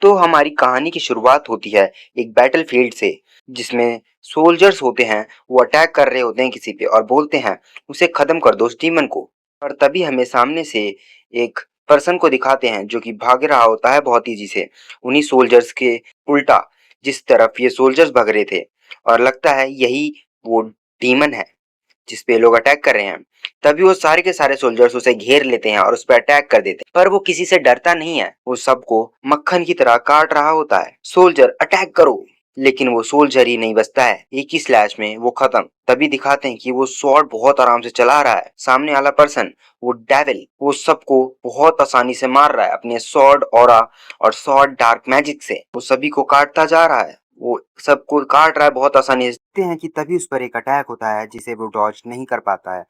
तो हमारी कहानी की शुरुआत होती है एक बैटलफील्ड से, जिसमें सोल्जर्स होते हैं। वो अटैक कर रहे होते हैं किसी पे और बोलते हैं उसे खत्म कर दो उस डीमन को। और तभी हमें सामने से एक पर्सन को दिखाते हैं जो कि भाग रहा होता है बहुत तेजी से उन्हीं सोल्जर्स के उल्टा, जिस तरफ ये सोल्जर्स भाग रहे थे। और लगता है यही वो डीमन है जिस पे लोग अटैक कर रहे हैं। तभी वो सारे के सारे सोल्जर्स उसे घेर लेते हैं और उस पर अटैक कर देते हैं, पर वो किसी से डरता नहीं है। वो सबको मक्खन की तरह काट रहा होता है। सोल्जर अटैक करो, लेकिन वो सोल्जर ही नहीं बचता है, एक ही स्लैश में वो खत्म। तभी दिखाते हैं कि वो स्वॉर्ड बहुत आराम से चला रहा है। सामने वाला पर्सन, वो डेविल, वो सबको बहुत आसानी से मार रहा है अपने स्वॉर्ड ऑरा और स्वॉर्ड डार्क मैजिक से। वो सभी को काटता जा रहा है, वो सबको काट रहा है बहुत आसानी से। देखते हैं कि तभी उस पर एक अटैक होता है जिसे वो डॉज नहीं कर पाता है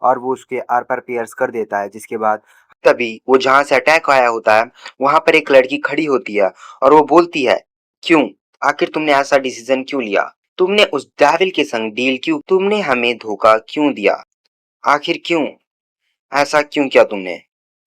और वो उसके आर पार पियर्स कर देता है। जिसके बाद तभी वो जहां से अटैक आया होता है वहां पर एक लड़की खड़ी होती है और वो बोलती है, क्यों, आखिर तुमने ऐसा डिसीजन क्यों लिया? तुमने उस डेविल के संग डील क्यों? तुमने हमें धोखा क्यों दिया? आखिर क्यों? ऐसा क्यों किया तुमने?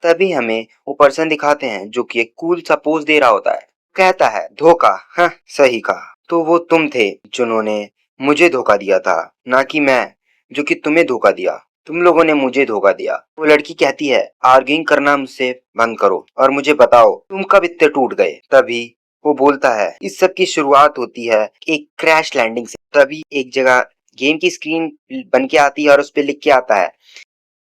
तभी हमें वो पर्सन दिखाते हैं जो कि एक कूल सा पोज दे रहा होता है। कहता है, धोखा, हाँ सही कहा। तो वो तुम थे जिन्होंने मुझे धोखा दिया था, ना कि मैं जो कि तुम्हें धोखा दिया। तुम लोगों ने मुझे धोखा दिया। वो लड़की कहती है, आर्गिंग करना मुझसे बंद करो और मुझे बताओ तुम कब इतने टूट गए। तभी वो बोलता है, इस सब की शुरुआत होती है एक क्रैश लैंडिंग से। तभी एक जगह गेम की स्क्रीन बन के आती है और उस पे लिख के आता है,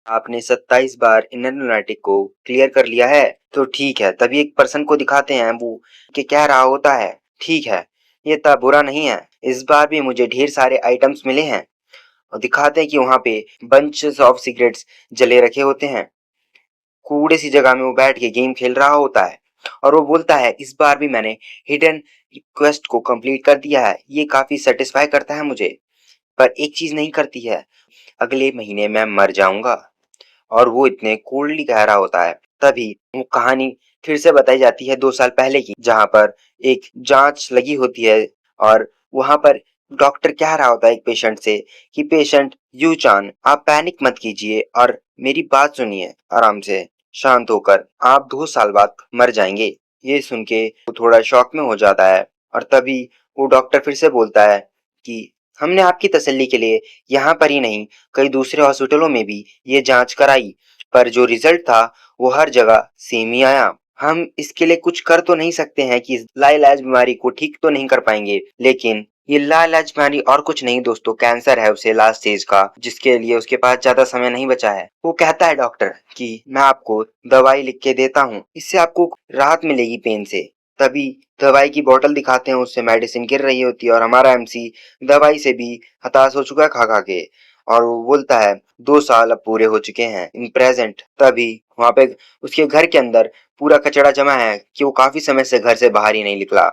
आपने 27 बार इनर लुनाटिक को क्लियर कर लिया है, तो ठीक है। तभी एक पर्सन को दिखाते हैं वो कि कह रहा होता है, ठीक है, ये इतना बुरा नहीं है, इस बार भी मुझे ढेर सारे आइटम्स मिले हैं। और दिखाते हैं कि वहां पे बंचेस ऑफ सिगरेट्स जले रखे होते हैं। कूड़े सी जगह में वो बैठ के गेम खेल रहा होता है और वो बोलता है, इस बार भी मैंने हिडन क्वेस्ट को कंप्लीट कर दिया है, ये काफी सेटिस्फाई करता है मुझे। पर एक चीज नहीं करती है, अगले महीने मैं मर जाऊंगा। और वो इतने कोल्डली कह रहा होता है। तभी वो कहानी फिर से बताई जाती है 2 साल पहले की, जहां पर एक जांच लगी होती है और वहां पर डॉक्टर कह रहा होता है एक पेशेंट से कि पेशेंट यू चान, आप पैनिक मत कीजिए और मेरी बात सुनिए आराम से, शांत होकर, आप 2 साल बाद मर जाएंगे। ये सुन के वो थोड़ा शॉक में हो जाता है। और तभी वो डॉक्टर फिर से बोलता है कि हमने आपकी तसल्ली के लिए यहाँ पर ही नहीं, कई दूसरे हॉस्पिटलों में भी ये जांच कराई, पर जो रिजल्ट था वो हर जगह सेम ही आया। हम इसके लिए कुछ कर तो नहीं सकते हैं कि इस लाइलाज बीमारी को ठीक तो नहीं कर पाएंगे, लेकिन ये लाइलाज बीमारी और कुछ नहीं दोस्तों, कैंसर है उसे लास्ट स्टेज का, जिसके लिए उसके पास ज्यादा समय नहीं बचा है। वो कहता है डॉक्टर कि मैं आपको दवाई लिख के देता हूँ, इससे आपको राहत मिलेगी पेन से। तभी दवाई की बोतल दिखाते हैं, उससे मेडिसिन गिर रही होती है और हमारा एमसी दवाई से भी हताश हो चुका है खा खा के। और वो बोलता है, 2 साल अब पूरे हो चुके हैं इन प्रेजेंट। तभी वहां पे उसके घर के अंदर पूरा कचरा जमा है कि वो काफी समय से घर से बाहर ही नहीं निकला।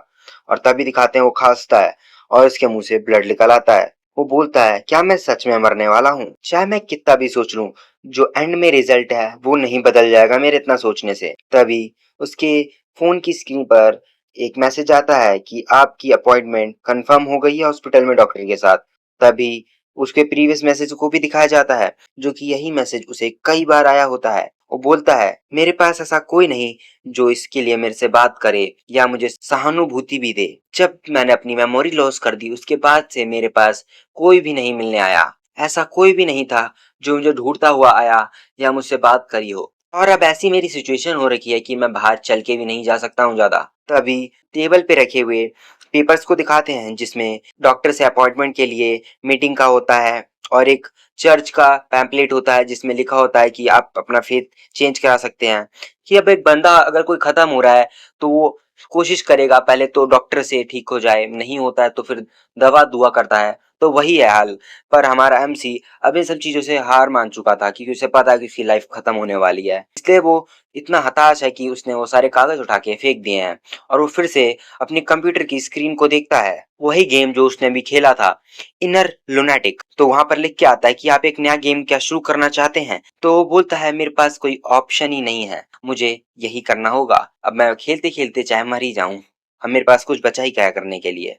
और तभी दिखाते हैं वो खांसता है और उसके मुंह से ब्लड निकल आता है। वो बोलता है, क्या मैं सच में मरने वाला हूँ? चाहे मैं कितना भी सोच लूं, जो एंड में रिजल्ट है वो नहीं बदल जाएगा मेरे इतना सोचने से। तभी उसके फोन की स्क्रीन पर एक मैसेज आता है कि आपकी अपॉइंटमेंट कंफर्म हो गई है हॉस्पिटल में डॉक्टर के साथ। तभी उसके प्रीवियस मैसेज को भी दिखाया जाता है, जो कि यही मैसेज उसे कई बार आया होता है। वो बोलता है, मेरे पास ऐसा कोई नहीं जो इसके लिए मेरे से बात करे या मुझे सहानुभूति भी दे। जब मैंने अपनी मेमोरी लॉस कर दी उसके बाद से मेरे पास कोई भी नहीं मिलने आया। ऐसा कोई भी नहीं था जो मुझे ढूंढता हुआ आया या मुझसे बात करी हो। और अब ऐसी मेरी सिचुएशन हो रखी है कि मैं बाहर चल के भी नहीं जा सकता हूँ ज्यादा। तभी टेबल पे रखे हुए पेपर्स को दिखाते हैं जिसमें डॉक्टर से अपॉइंटमेंट के लिए मीटिंग का होता है और एक चर्च का पैम्पलेट होता है जिसमें लिखा होता है कि आप अपना फेथ चेंज करा सकते हैं। कि अब एक बंदा अगर कोई खत्म हो रहा है तो वो कोशिश करेगा पहले तो डॉक्टर से ठीक हो जाए, नहीं होता है तो फिर दवा दुआ करता है। तो वही है हाल। पर हमारा एमसी अब इन सब चीजों से हार मान चुका था क्योंकि उसे पता है कि उसकी लाइफ खत्म होने वाली है, इसलिए वो इतना हताश है कि उसने वो सारे कागज उठा के फेंक दिए हैं। और वो फिर से अपनी कंप्यूटर की स्क्रीन को देखता है, वही गेम जो उसने भी खेला था, इनर लुनाटिक। तो वहां पर लिख के आता है कि आप एक नया गेम क्या शुरू करना चाहते हैं? तो वो बोलता है, मेरे पास कोई ऑप्शन ही नहीं है, मुझे यही करना होगा, अब मैं खेलते खेलते चाहे मर ही जाऊं, अब मेरे पास कुछ बचा ही क्या करने के लिए।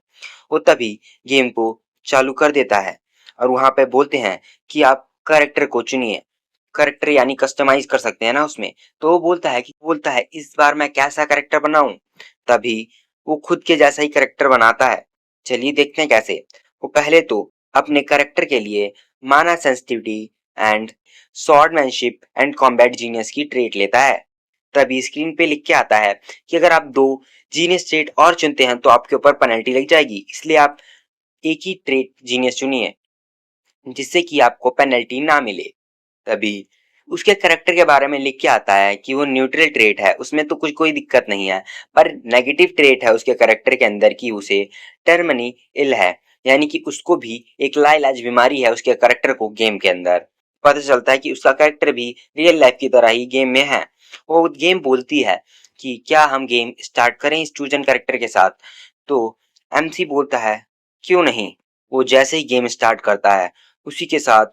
वो तभी गेम को चालू कर देता है और वहां पे बोलते हैं कि आप करेक्टर को चुनिए। करेक्टर यानी कस्टमाइज कर सकते हैं ना उसमें। तो वो बोलता है इस बार मैं कैसा करेक्टर बनाऊं? तभी वो खुद के जैसा ही करेक्टर बनाता है। चलिए देखते हैं कैसे। वो पहले तो अपने करेक्टर के लिए माना sensitivity and swordsmanship and combat genius की ट्रेट लेता है। तभी स्क्रीन पे लिख के आता है कि अगर आप 2 जीनियस ट्रेट और चुनते हैं तो आपके ऊपर पेनल्टी लग जाएगी, इसलिए आप एक ही ट्रेट जीनियस चुनिए जिससे कि आपको पेनल्टी ना मिले। तभी उसके करेक्टर के बारे में लिख के आता है कि वो न्यूट्रल ट्रेट है, उसमें तो कुछ कोई दिक्कत नहीं है, पर नेगेटिव ट्रेट है उसके करेक्टर के अंदर कि उसे टर्मिनली इल है, यानी कि उसको भी एक लाइलाज बीमारी है उसके करेक्टर को गेम के अंदर। पता चलता है कि उसका करेक्टर भी रियल लाइफ की तरह ही गेम में है। वो गेम बोलती है कि क्या हम गेम स्टार्ट करें इस चूजन करेक्टर के साथ, तो एमसी बोलता है क्यों नहीं। वो जैसे ही गेम स्टार्ट करता है उसी के साथ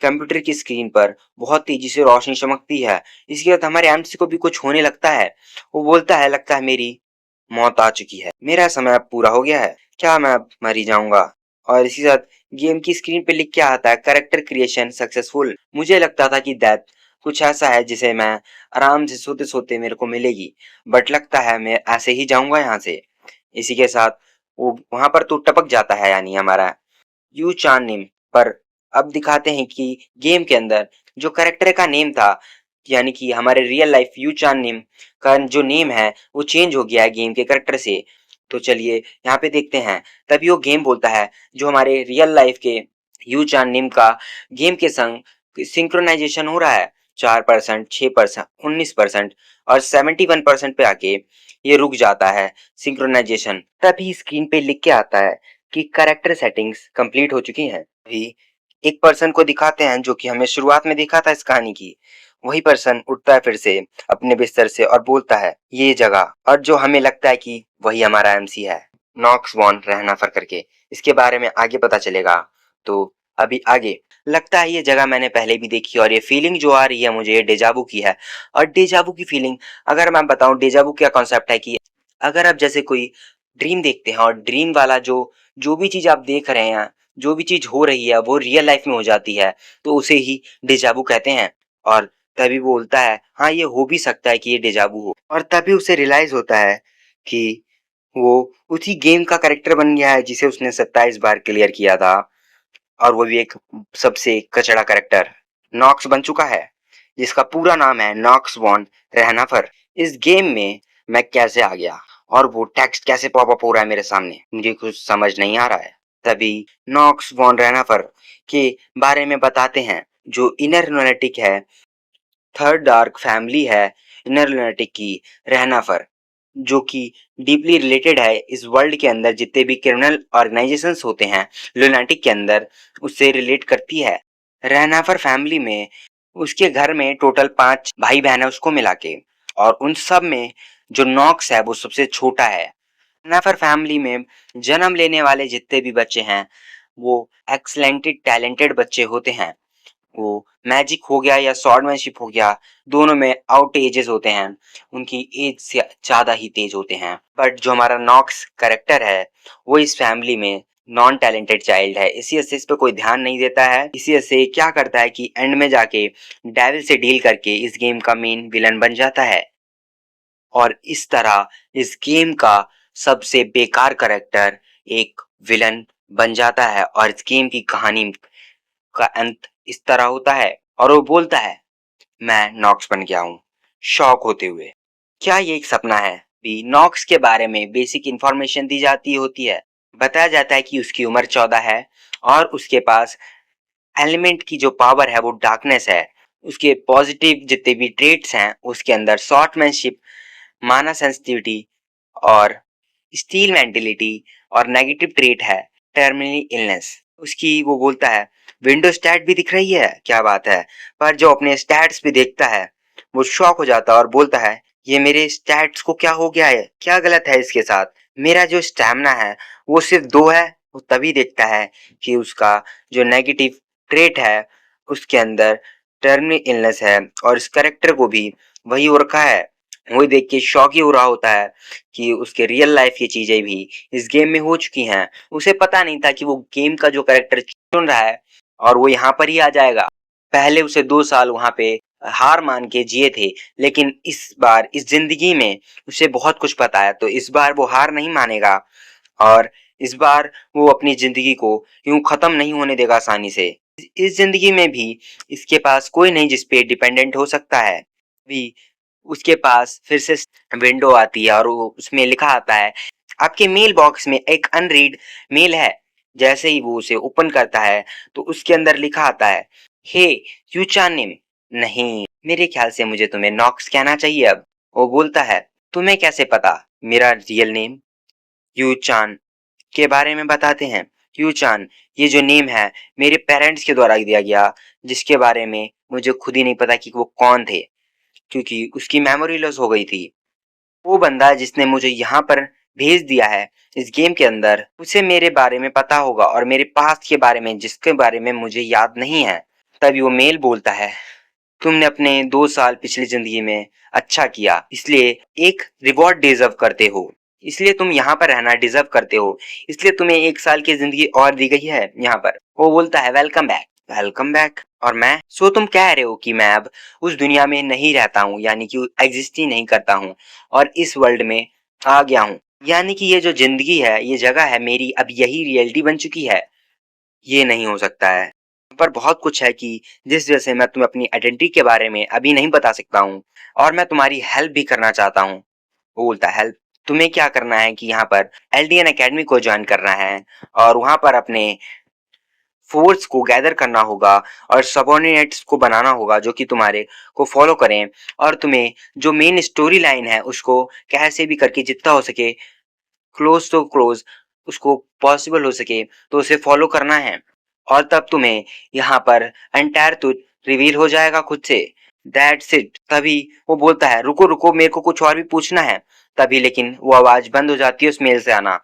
कंप्यूटर की स्क्रीन पर बहुत तेजी से रोशनी चमकती है। इसके बाद हमारे एमसी को भी कुछ होने लगता है। वो बोलता है लगता है मेरी मौत आ चुकी है, मेरा समय अब पूरा हो गया है, क्या मैं अब मर ही जाऊंगा। और इसी साथ गेम की स्क्रीन पे लिख के आता है करेक्टर क्रिएशन सक्सेसफुल। मुझे लगता था कि डेथ कुछ ऐसा है जिसे मैं आराम से सोते सोते मेरे को मिलेगी, बट लगता है मैं ऐसे ही जाऊंगा यहाँ से। इसी के साथ वो वहां पर तो टपक जाता है, यानी हमारा यू चान नेम पर। अब दिखाते हैं कि गेम के अंदर जो करेक्टर का नेम था, यानी कि हमारे real life you Chan name का जो नेम है वो चेंज हो गया है गेम के करेक्टर से। तो चलिए यहाँ पे देखते हैं। तभी वो गेम बोलता है जो हमारे रियल लाइफ के यू चान नेम का गेम के संग सिंक्रोनाइजेशन हो रहा है 4%, 6%, 19% और 71% पे आके ये रुक जाता है सिंक्रोनाइजेशन। तभी स्क्रीन पे लिख के आता है कि कैरेक्टर सेटिंग्स कंप्लीट हो चुकी हैं। अभी एक पर्सन को दिखाते हैं जो कि हमें शुरुआत में देखा था इस कहानी की। वही पर्सन उठता है फिर से अपने बिस्तर से और बोलता है ये जगह, और जो हमें लगता है कि वही हमारा एमसी है, नॉक्स वॉन रहनाफर करके। इसके बारे में आगे पता चलेगा। तो अभी आगे लगता है ये जगह मैंने पहले भी देखी और ये फीलिंग जो आ रही है मुझे ये डेजावू की है। और डेजावू की फीलिंग अगर मैं बताऊं, डेजावू क्या कॉन्सेप्ट है कि अगर आप जैसे कोई ड्रीम देखते हैं और ड्रीम वाला जो जो भी चीज आप देख रहे हैं, जो भी चीज हो रही है वो रियल लाइफ में हो जाती है, तो उसे ही डेजावू कहते हैं। और तभी वो बोलता है हाँ ये हो भी सकता है कि ये डेजावू हो। और तभी उसे रियलाइज होता है कि वो उसी गेम का कैरेक्टर बन गया है जिसे उसने 27 बार क्लियर किया था, और वो भी एक सबसे कचड़ा कैरेक्टर नॉक्स बन चुका है जिसका पूरा नाम है नॉक्स वॉन रहनाफर। इस गेम में मैं कैसे आ गया और वो टेक्स्ट कैसे पॉप अप हो रहा है मेरे सामने, मुझे कुछ समझ नहीं आ रहा है। तभी नॉक्स वॉन रहनाफर के बारे में बताते हैं जो इनर लुनेटिक है, थर्ड डार्क फैमिली है इनर लुनेटिक की रहनाफर, जो कि डीपली रिलेटेड है इस वर्ल्ड के अंदर जितने भी क्रिमिनल ऑर्गेनाइजेशंस होते हैं लुनाटिक के अंदर, उससे रिलेट करती है। रहनाफर फैमिली में उसके घर में टोटल 5 भाई बहन है उसको मिला के, और उन सब में जो नॉक्स है वो सबसे छोटा है। रहनाफर फैमिली में जन्म लेने वाले जितने भी बच्चे हैं वो एक्सलेंटेड टैलेंटेड बच्चे होते हैं। वो मैजिक हो गया या स्वॉर्डमैनशिप हो गया, दोनों में आउट एजेस होते हैं, उनकी एज से ज्यादा ही तेज होते हैं। बट जो हमारा नॉक्स करेक्टर है वो इस फैमिली में नॉन टैलेंटेड चाइल्ड है, इसी वजह से इस पे कोई ध्यान नहीं देता है। इसी वजह से क्या करता है कि एंड में जाके डेविल से डील करके इस गेम का मेन विलन बन जाता है। और इस तरह इस गेम का सबसे बेकार करेक्टर एक विलन बन जाता है, और इस गेम की कहानी का अंत इस तरह होता है। और वो बोलता है मैं नॉक्स बन गया हूँ, शॉक होते हुए। क्या ये एक सपना है? भी नॉक्स के बारे में बेसिक इंफॉर्मेशन दी जाती होती है। बताया जाता है कि उसकी उम्र 14 है और उसके पास एलिमेंट की जो पावर है वो डार्कनेस है। उसके पॉजिटिव जितने भी ट्रेट्स हैं उसके अंदर शॉर्टमैनशिप, माना सेंसिटिविटी और स्टील मेंटेलिटी, और नेगेटिव ट्रेट है टर्मिनल इलनेस। उसकी वो बोलता है विंडो स्टैट भी दिख रही है, क्या बात है। पर जो अपने स्टैट्स भी देखता है वो शॉक हो जाता है और बोलता है ये मेरे स्टैट्स को क्या हो गया है, क्या गलत है इसके साथ, मेरा जो स्टैमिना है वो सिर्फ 2 है। वो तभी देखता है कि उसका जो नेगेटिव ट्रेट है उसके अंदर टर्मिनल इलनेस है, और इस करेक्टर को भी वही हो रखा है। वही देख के शॉक ही हो रहा होता है कि उसके रियल लाइफ की चीजें भी इस गेम में हो चुकी हैं। उसे पता नहीं था कि वो गेम का जो कैरेक्टर चुन रहा है और वो यहाँ पर ही आ जाएगा। पहले उसे 2 साल वहां पे हार मान के जिए थे, लेकिन इस बार इस जिंदगी में उसे बहुत कुछ पता है, तो इस बार वो हार नहीं मानेगा और इस बार वो अपनी जिंदगी को यूं खत्म नहीं होने देगा आसानी से। इस जिंदगी में भी इसके पास कोई नहीं जिस पे डिपेंडेंट हो सकता है। भी उसके पास फिर से विंडो आती है और वो उसमें लिखा आता है, आपके मेल बॉक्स में एक अनरीड मेल है। जैसे ही वो उसे ओपन करता है तो उसके अंदर लिखा आता है, हे यूचानिम। नहीं, मेरे ख्याल से मुझे तुम्हें नॉक्स कहना चाहिए अब। वो बोलता है, तुम्हें कैसे पता मेरा रियल नेम? यूचान के बारे में बताते हैं। यूचान, ये जो नेम है मेरे पेरेंट्स के द्वारा दिया गया, जिसके बारे में मुझे खुद ही नहीं पता कि वो कौन थे, क्योंकि उसकी मेमोरी लॉस हो गई थी। वो बंदा जिसने मुझे यहाँ पर भेज दिया है इस गेम के अंदर, उसे मेरे बारे में पता होगा और मेरे पास्ट के बारे में जिसके बारे में मुझे याद नहीं है। तभी वो मेल बोलता है, तुमने अपने 2 साल पिछली जिंदगी में अच्छा किया, इसलिए एक रिवॉर्ड डिजर्व करते हो, इसलिए तुम यहाँ पर रहना डिजर्व करते हो, इसलिए तुम्हें 1 साल की जिंदगी और दी गई है यहाँ पर। वो बोलता है, वेलकम बैक। Welcome back? और मैं, सो तुम कह रहे हो कि मैं अब उस दुनिया में नहीं रहता हूँ, यानी कि एग्जिस्ट ही नहीं करता हूँ और इस वर्ल्ड में आ गया हूँ, यानी कि ये जो जिंदगी है, ये जगह है मेरी, अब यही रियलिटी बन चुकी है। ये नहीं हो सकता है। पर बहुत कुछ है कि जिस वजह से मैं तुम्हें अपनी आइडेंटिटी के बारे में अभी नहीं बता सकता हूँ और मैं तुम्हारी हेल्प भी करना चाहता हूँ। वो बोलता है, हेल्प? तुम्हें क्या करना है कि यहाँ पर एलडीएन एकेडमी को ज्वाइन करना है और वहां पर अपने फोर्स को गैदर करना होगा और सबऑर्डिनेट्स को बनाना होगा जो कि तुम्हारे को फॉलो करें, और तुम्हें जो मेन स्टोरी लाइन है उसको कैसे भी करके जितना हो सके क्लोज टू क्लोज उसको पॉसिबल हो सके तो उसे फॉलो करना है। और तब तुम्हें यहाँ पर एंटायर ट्रुथ रिवील हो जाएगा खुद से। That's it. तभी वो बोलता है, रुको रुको, मेरे को कुछ और भी पूछना है। तभी लेकिन वो आवाज बंद हो जाती है उस मेल से आना।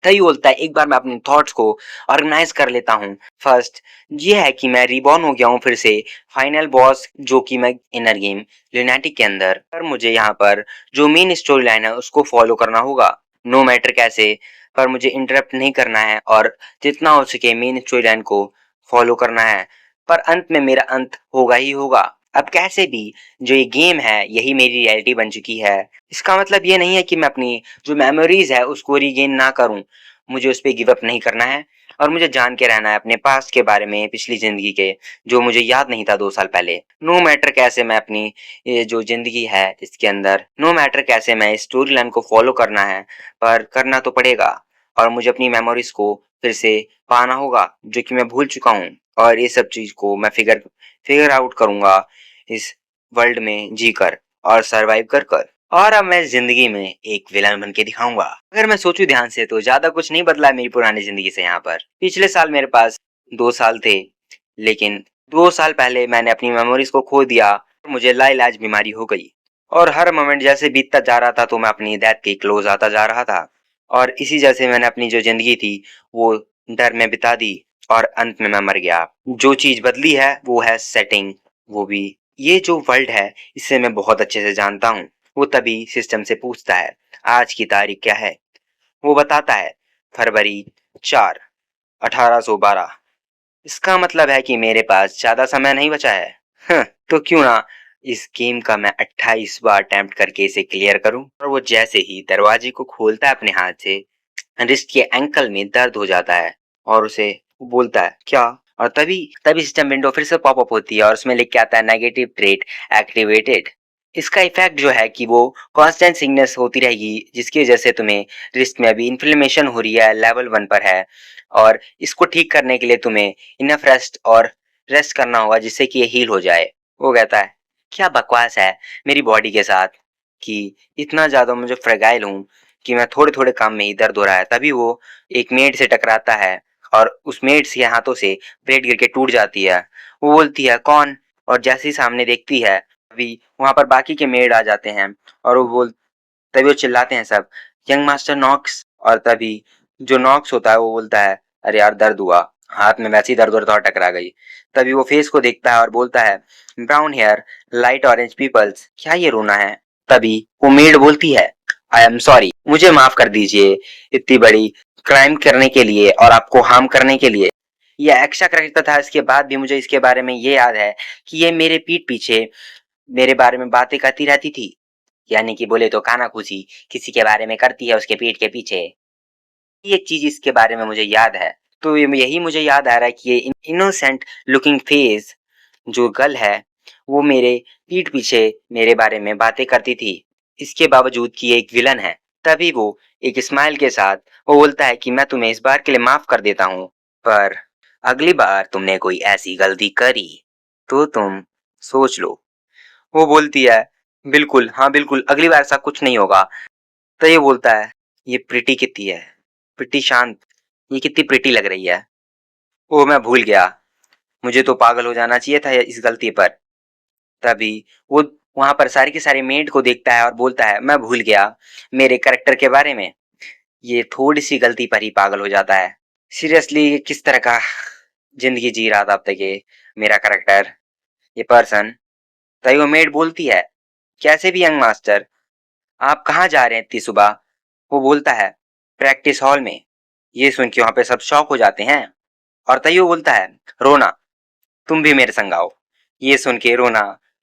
तभी बोलता है, एक बार मैं अपने थॉट्स को ऑर्गेनाइज कर लेता हूँ। फर्स्ट ये है कि मैं रिबॉर्न हो गया हूँ फिर से, फाइनल बॉस जो कि मैं इनर गेम ल्यूनाटिक के अंदर, पर मुझे यहाँ पर जो मेन स्टोरी लाइन है उसको फॉलो करना होगा, नो मैटर कैसे, पर मुझे इंटरप्ट नहीं करना है और जितना हो सके मेन स्टोरी लाइन को फॉलो करना है। पर अंत में मेरा अंत होगा ही होगा। अब कैसे भी जो ये गेम है यही मेरी रियलिटी बन चुकी है। इसका मतलब ये नहीं है कि मैं अपनी जो मेमोरीज है उसको रीगेन ना करूं, मुझे उस पर गिव अप नहीं करना है और मुझे जान के रहना है अपने पास्ट के बारे में, पिछली जिंदगी के, जो मुझे याद नहीं था 2 साल पहले। नो मैटर कैसे मैं अपनी ये जो जिंदगी है इसके अंदर, नो मैटर कैसे मैं स्टोरी लाइन को फॉलो करना है, पर करना तो पड़ेगा और मुझे अपनी मेमोरीज को फिर से पाना होगा जो कि मैं भूल चुका हूँ, और ये सब चीज को मैं फिगर आउट करूंगा इस वर्ल्ड में जीकर और सरवाइव कर कर। और अब मैं जिंदगी में एक विलन बन के दिखाऊंगा। अगर मैं सोचूं ध्यान से तो ज्यादा कुछ नहीं बदला है मेरी पुरानी जिंदगी से। यहाँ पर पिछले साल मेरे पास 2 साल थे, लेकिन 2 साल पहले मैंने अपनी मेमोरीज को खो दिया और मुझे लाइलाज बीमारी हो गई, और हर मोमेंट जैसे बीतता जा रहा था तो मैं अपनी डेथ के क्लोज आता जा रहा था, और इसी जैसे मैंने अपनी जो जिंदगी थी वो डर में बिता दी और अंत में मैं मर गया। जो चीज बदली है वो है सेटिंग, वो भी ये जो वर्ल्ड है इसे मैं बहुत अच्छे से जानता हूँ। वो तभी सिस्टम से पूछता है, आज की तारीख क्या है? वो बताता है, फरवरी 4, 1812। इसका मतलब है कि मेरे पास ज्यादा समय नहीं बचा है। तो क्यों ना इस गेम का मैं 28 बार अटेम्प्ट करके इसे क्लियर करूं। और वो जैसे ही दरवाजे को खोलता है अपने हाथ से, रिस्ट के एंकल में दर्द हो जाता है और उसे बोलता है, क्या? और तभी तभी सिस्टम विंडो फिर से पॉपअप होती है और उसमें लिख के आता है, नेगेटिव ट्रेट एक्टिवेटेड। इसका इफेक्ट जो है कि वो कांस्टेंट सिकनेस होती रहेगी, जिसकी वजह से तुम्हें रिस्ट में अभी इन्फ्लेमेशन हो रही है, लेवल 1 पर है, और इसको ठीक करने के लिए तुम्हें इनफ रेस्ट और रेस्ट करना होगा जिससे कि ये हील हो जाए। वो कहता है, क्या बकवास है मेरी बॉडी के साथ कि इतना ज्यादा मुझे फ्रेगाइल हूँ कि मैं थोड़े थोड़े काम में ही दर्द हो रहा है। तभी वो एक मेड से टकराता है और उस मेड के हाथों से प्लेट गिर के टूट जाती है। वो बोलती है, कौन? और जैसे ही सामने देखती है तभी वहां पर बाकी के मेड आ जाते हैं और तभी वो चिल्लाते हैं सब, यंग मास्टर नॉक्स। और तभी जो नॉक्स होता है वो बोलता है, अरे यार दर्द हुआ, हाथ में वैसे ही दर्द हो रहा था और टकरा गई। तभी वो फेस को देखता है और बोलता है, brown hair, light orange peoples, क्या ये रोना है? तभी वो मेड बोलती है, आई एम सॉरी, मुझे माफ कर दीजिए इतनी बड़ी क्राइम करने के लिए और आपको हार्म करने के लिए। ये एक्स्ट्रा करेक्टर था, इसके बाद भी मुझे इसके बारे में ये याद है कि ये मेरे पीठ पीछे मेरे बारे में बातें करती रहती थी, यानी कि बोले तो कानाफूसी किसी के बारे में करती है उसके पीठ के पीछे। ये एक चीज इसके बारे में मुझे याद है, तो यही मुझे याद आ रहा है कि ये इनोसेंट लुकिंग फेस जो गर्ल है वो मेरे पीठ पीछे मेरे बारे में बातें करती थी, इसके बावजूद कि ये एक विलन है। तभी वो एक स्माइल के साथ वो बोलता है कि मैं तुम्हें इस बार के लिए माफ कर देता हूँ, पर अगली बार तुमने कोई ऐसी गलती करी तो तुम सोच लो। वो बोलती है बिल्कुल, हाँ बिल्कुल, अगली बार ऐसा कुछ नहीं होगा। तो ये बोलता है ये प्रिटी कितनी है, प्रिटी शांत, ये कितनी प्रिटी लग रही है। ओ मैं भूल गया, मुझे तो पागल हो जाना चाहिए था इस गलती पर। तभी वो वहां पर सारी की सारी मेड को देखता है और बोलता है मैं भूल गया मेरे करेक्टर के बारे में। ये थोड़ी सी गलती पर ही पागल हो जाता है। सीरियसली किस तरह का जिंदगी जी रहा था अब तक ये मेरा करेक्टर, ये पर्सन। तभी वो मेड बोलती है कैसे भी यंग मास्टर, आप कहाँ जा रहे हैं इतनी सुबह। वो बोलता है प्रैक्टिस हॉल में। ये सुन के वहां पे सब शॉक हो जाते हैं। और तभी वो बोलता है रोना तुम भी मेरे संग आओ। ये सुन के रोना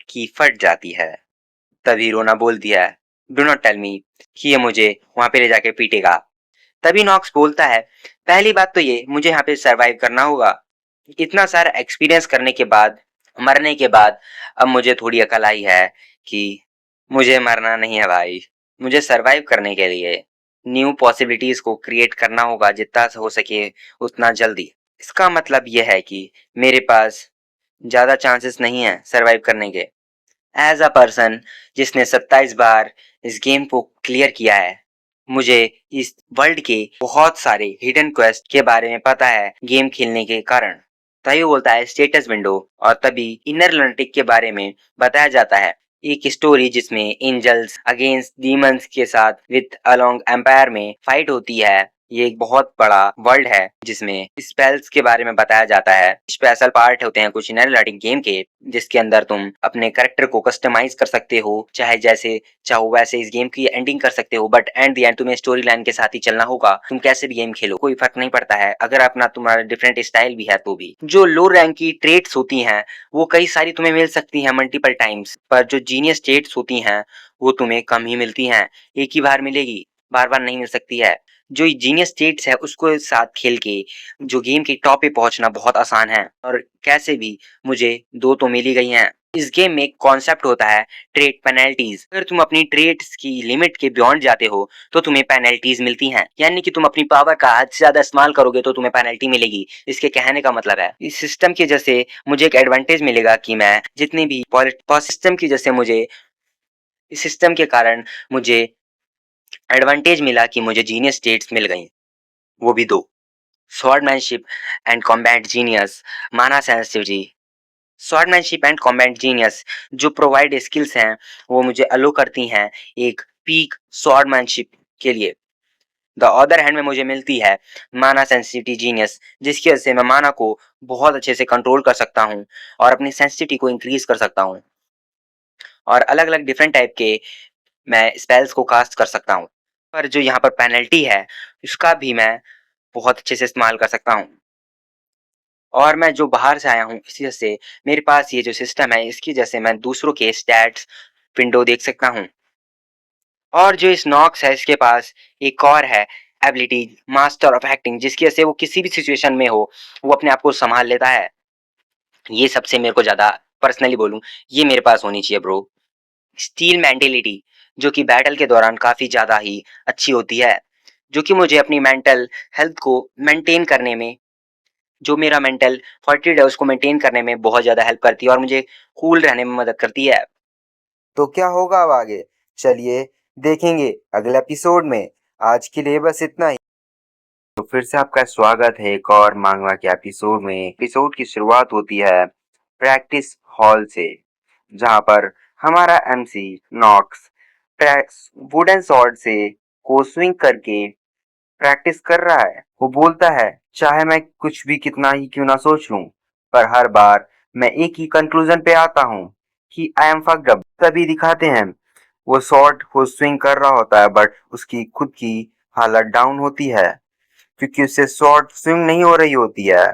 की फट जाती है। तभी रोना बोलती है डू नॉट टेल मी कि ये मुझे वहां पे ले जाके पीटेगा। तभी नॉक्स बोलता है पहली बात तो ये मुझे यहाँ पे सरवाइव करना होगा। इतना सारा एक्सपीरियंस करने के बाद, मरने के बाद अब मुझे थोड़ी अकल आई है कि मुझे मरना नहीं है भाई, मुझे सरवाइव करने के लिए न्यू पॉसिबिलिटीज को क्रिएट करना होगा जितना हो सके उतना जल्दी। इसका मतलब यह है कि मेरे पास ज्यादा चांसेस नहीं है सरवाइव करने के। एज अ पर्सन जिसने 27 बार इस गेम को क्लियर किया है, मुझे इस वर्ल्ड के बहुत सारे हिडन क्वेस्ट के बारे में पता है गेम खेलने के कारण। तभी वो बोलता है स्टेटस विंडो, और तभी इनर लुनेटिक के बारे में बताया जाता है। एक स्टोरी जिसमें एंजल्स अगेंस्ट डीमंस के साथ विद अलोंग एम्पायर में फाइट होती है। ये एक बहुत बड़ा वर्ल्ड है जिसमें स्पेल्स के बारे में बताया जाता है। स्पेशल पार्ट होते हैं कुछ इनर लुनेटिक गेम के, जिसके अंदर तुम अपने करेक्टर को कस्टमाइज कर सकते हो, चाहे जैसे चाहो वैसे इस गेम की एंडिंग कर सकते हो। बट एंड द एंड तुम्हें स्टोरी लाइन के साथ ही चलना होगा। तुम कैसे भी गेम खेलो कोई फर्क नहीं पड़ता है, अगर अपना तुम्हारा डिफरेंट स्टाइल भी है तो भी। जो लो रैंक की ट्रेड्स होती हैं वो कई सारी तुम्हें मिल सकती हैं मल्टीपल टाइम्स, पर जो जीनियस ट्रेड्स होती हैं वो तुम्हें कम ही मिलती हैं। एक ही बार मिलेगी, बार बार नहीं मिल सकती है। जो जीनियस स्टेट्स है उसको साथ खेल के जो गेम के टॉप पे पहुंचना बहुत आसान है, और कैसे भी मुझे दो तो मिल ही गई हैं। इस गेम में एक कॉन्सेप्ट होता है ट्रेड पेनल्टीज। अगर तुम अपनी ट्रेड्स की लिमिट के बियॉन्ड जाते हो तो तुम्हें पेनल्टीज मिलती हैं, यानी कि तुम अपनी पावर का हद से ज्यादा इस्तेमाल करोगे तो तुम्हें पेनल्टी मिलेगी। इसके कहने का मतलब है इस सिस्टम की वजह से मुझे एक एडवांटेज मिलेगा कि मैं जितनी भी सिस्टम की वजह से मुझे इस सिस्टम के कारण मुझे एडवांटेज मिला कि मुझे जीनियस स्टेट्स मिल गई, वो भी दो। स्वॉर्डमैनशिप एंड कॉम्बैट जीनियस, माना sensitivity. Swordsmanship and combat genius जो प्रोवाइड स्किल्स हैं वो मुझे अलो करती हैं एक पीक स्वॉर्डमैनशिप के लिए। द अदर हैंड में मुझे मिलती है माना सेंसिटिविटी जीनियस, जिसकी वजह से मैं माना को बहुत अच्छे से कंट्रोल कर सकता हूँ और अपनी सेंसिटिविटी को इंक्रीज कर सकता हूँ, और अलग अलग डिफरेंट टाइप के मैं स्पेल्स को कास्ट कर सकता हूँ। पर जो यहाँ पर पेनल्टी है उसका भी मैं बहुत अच्छे से इस्तेमाल कर सकता हूँ। और मैं जो बाहर से आया हूँ इसी वजह से मेरे पास ये जो सिस्टम है इसकी वजह से मैं दूसरों के स्टैट्स विंडो देख सकता हूँ। और जो इस नॉक्स है इसके पास एक और है एबिलिटी मास्टर ऑफ एक्टिंग, जिसकी वजह से वो किसी भी सिचुएशन में हो वो अपने आप को संभाल लेता है। ये सबसे मेरे को ज्यादा पर्सनली बोलूं ये मेरे पास होनी चाहिए ब्रो। स्टील मेंटेलिटी जो कि बैटल के दौरान काफी ज्यादा ही अच्छी होती है, जो कि मुझे अपनी मेंटल हेल्थ को मेंटेन करने में, जो मेरा मेंटल फोर्टिट्यूड है उसको मेंटेन करने में बहुत ज्यादा हेल्प करती है और मुझे कूल रहने में मदद करती है। तो क्या होगा अब आगे, चलिए देखेंगे अगले एपिसोड में। आज के लिए बस इतना ही। तो फिर से आपका स्वागत है एक और मांगवा के एपिसोड में। एपिसोड की शुरुआत होती है प्रैक्टिस हॉल से, जहां पर हमारा एमसी नॉक्स वुडन सॉर्ड से को स्विंग करके प्रैक्टिस कर रहा है। वो बोलता है चाहे मैं कुछ भी कितना ही क्यों ना सोच लूं, पर हर बार मैं एक ही कंक्लूजन पे आता हूँ कि आई एम फक्ड अप। तभी दिखाते हैं वो शॉट को स्विंग कर रहा होता है बट उसकी खुद की हालत डाउन होती है क्योंकि उससे शॉट स्विंग नहीं हो रही होती है।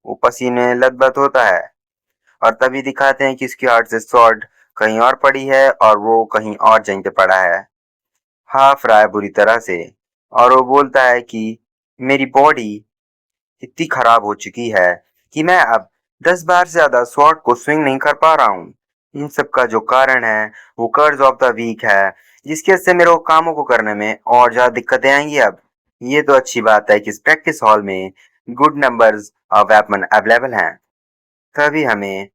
वो पसीने लथबथ होता है और तभी दिखाते हैं कि इसकी हार्ट से शॉट कहीं और पड़ी है और वो कहीं और जगह पे पड़ा है। हाफ रहा है बुरी तरह से और वो बोलता है कि मेरी बॉडी इतनी खराब हो चुकी है कि मैं अब 10 बार से ज्यादा स्वॉर्ड को स्विंग नहीं कर पा रहा हूँ। इन सब का जो कारण है वो कर्ज ऑफ द वीक है, जिसकी वजह से मेरे को कामों को करने में और ज्यादा दिक्कतें आएंगी अब। ये तो अच्छी बात है कि इस प्रैक्टिस हॉल में good numbers of weapon available हैं। तभी हमें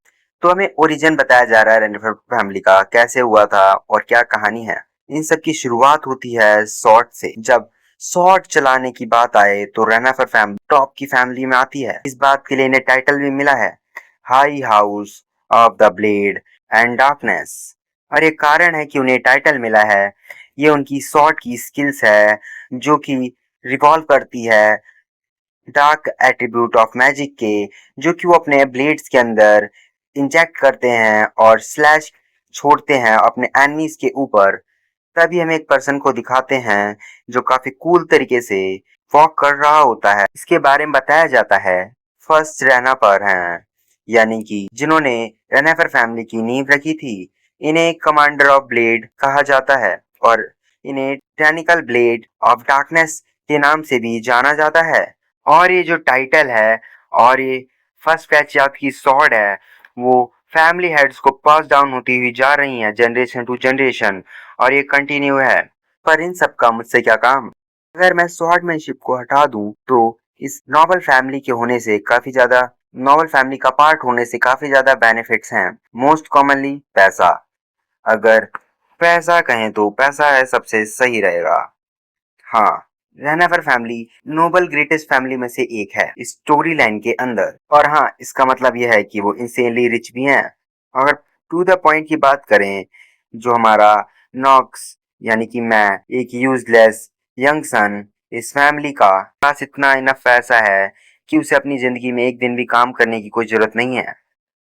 ओरिजिन बताया जा रहा है रेनिफर फैमिली का, कैसे हुआ था और क्या कहानी है। इन सब की शुरुआत होती है सॉर्ट से। जब सॉर्ट चलाने की बात आए तो रेनाफर फैमिली टॉप की फैमिली में आती है। इस बात के लिए इन्हें टाइटल भी मिला है, high house of the blade and darkness. और ये कारण है कि उन्हें टाइटल मिला है, ये उनकी सॉर्ट की स्किल्स है जो कि रिवॉल्व करती है डार्क एट्रीब्यूट ऑफ मैजिक के, जो कि वो अपने ब्लेड्स के अंदर इंजेक्ट करते हैं और स्लैश छोड़ते हैं अपने एनिमीज के ऊपर। तभी हमें एक पर्सन को दिखाते हैं जो काफी कूल तरीके से वॉक कर रहा होता है। इसके बारे में बताया जाता है फर्स्ट रैना पर हैं, यानी कि जिन्होंने रेनाफर फैमिली की नींव रखी थी। इन्हें कमांडर ऑफ ब्लेड कहा जाता है और इन्हें टेक्निकल ब्लेड ऑफ डार्कनेस के नाम से भी जाना जाता है। और ये जो टाइटल है और ये फर्स्ट पैच याद की सॉर्ड है, वो फैमिली हेड्स को पास डाउन होती हुई जा रही है जनरेशन टू जनरेशन, और ये कंटिन्यू है। पर इन सब का मुझसे क्या काम। अगर मैं स्वॉर्डमैनशिप को हटा दूं तो इस नॉबल फैमिली के होने से काफी ज्यादा नॉबल फैमिली का पार्ट होने से काफी ज्यादा बेनिफिट्स हैं। मोस्ट कॉमनली पैसा। अगर पैसा कहें तो पैसा है सबसे सही रहेगा। हाँ, रेनाफर फैमिली नोबल ग्रेटेस्ट फैमिली में से एक है स्टोरी लाइन के अंदर। और हाँ, इसका मतलब यह है कि वो इंसेनली रिच भी हैं। अगर टू द पॉइंट की बात करें, जो हमारा नॉक्स यानी कि मैं एक यूजलेस यंग सन, इस फैमिली का पास इतना इनफ पैसा है कि उसे अपनी जिंदगी में एक दिन भी काम करने की कोई जरूरत नहीं है।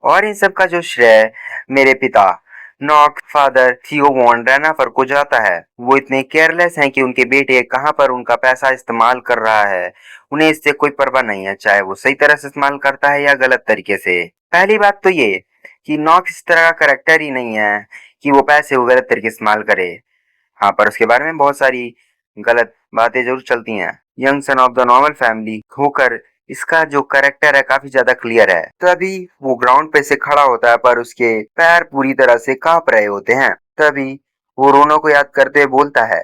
और इन सब का जो श्रेय मेरे पिता नॉक फादर थियो वॉन रेनाफर को जाता है। वो इतने केयरलेस हैं कि उनके बेटे कहाँ पर उनका पैसा इस्तेमाल कर रहा है उन्हें इससे कोई परवाह नहीं है, चाहे वो सही तरह से इस्तेमाल करता है या गलत तरीके से। पहली बात तो ये कि नॉक इस तरह का करेक्टर ही नहीं है कि वो पैसे को गलत तरीके से इस्तेमाल करे। हाँ, पर उसके बारे में बहुत सारी गलत बातें जरूर चलती हैं। Young son of the normal family होकर इसका जो करेक्टर है काफी ज्यादा क्लियर है। तभी वो ग्राउंड पे से खड़ा होता है पर उसके पैर पूरी तरह से कांप रहे होते हैं। तभी वो रोना को याद करते हुए बोलता है,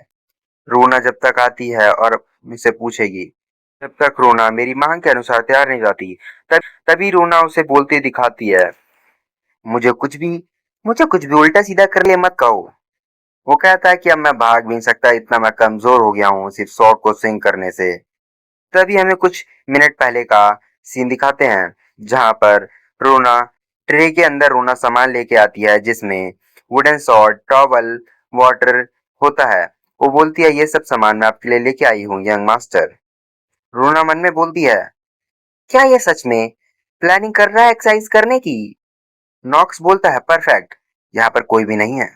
रोना जब तक आती है और मुझसे पूछेगी, जब तक रोना मेरी मांग के अनुसार तैयार नहीं जाती, तभी रोना उसे बोलते दिखाती है, मुझे कुछ भी मुझे कुछ भी उल्टा सीधा कर ले मत कहो। वो कहता है कि अब मैं भाग भी नहीं सकता, इतना मैं कमजोर हो गया हूँ सिर्फ शॉट को स्विंग करने से। तभी हमें कुछ मिनट पहले का सीन दिखाते हैं जहां पर रोना ट्रे के अंदर रोना सामान लेके आती है जिसमें वुडन सॉर्ड टॉवल वाटर होता है। वो बोलती है, ये सब सामान मैं आपके लिए लेके आई हूँ यंग मास्टर। रोना मन में बोलती है, क्या ये सच में प्लानिंग कर रहा है एक्सरसाइज करने की। नॉक्स बोलता है, परफेक्ट, यहाँ पर कोई भी नहीं है।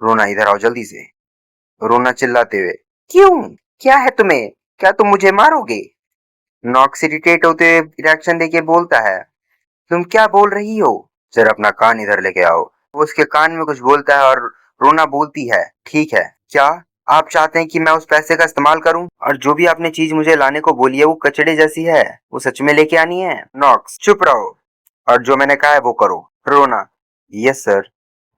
रोना इधर आओ जल्दी से। रोना चिल्लाते हुए, क्यों, क्या है तुम्हें, क्या तुम मुझे मारोगे। नॉक्स इरिटेट होते हुए रिएक्शन देके बोलता है, तुम क्या बोल रही हो, जरा अपना कान इधर लेके आओ। वो उसके कान में कुछ बोलता है और रोना बोलती है, ठीक है, क्या आप चाहते हैं कि मैं उस पैसे का इस्तेमाल करूं और जो भी आपने चीज मुझे लाने को बोली है वो कचड़े जैसी है, वो सच में लेके आनी है। नॉक्स, चुप रहो और जो मैंने कहा है वो करो। रोना, यस सर।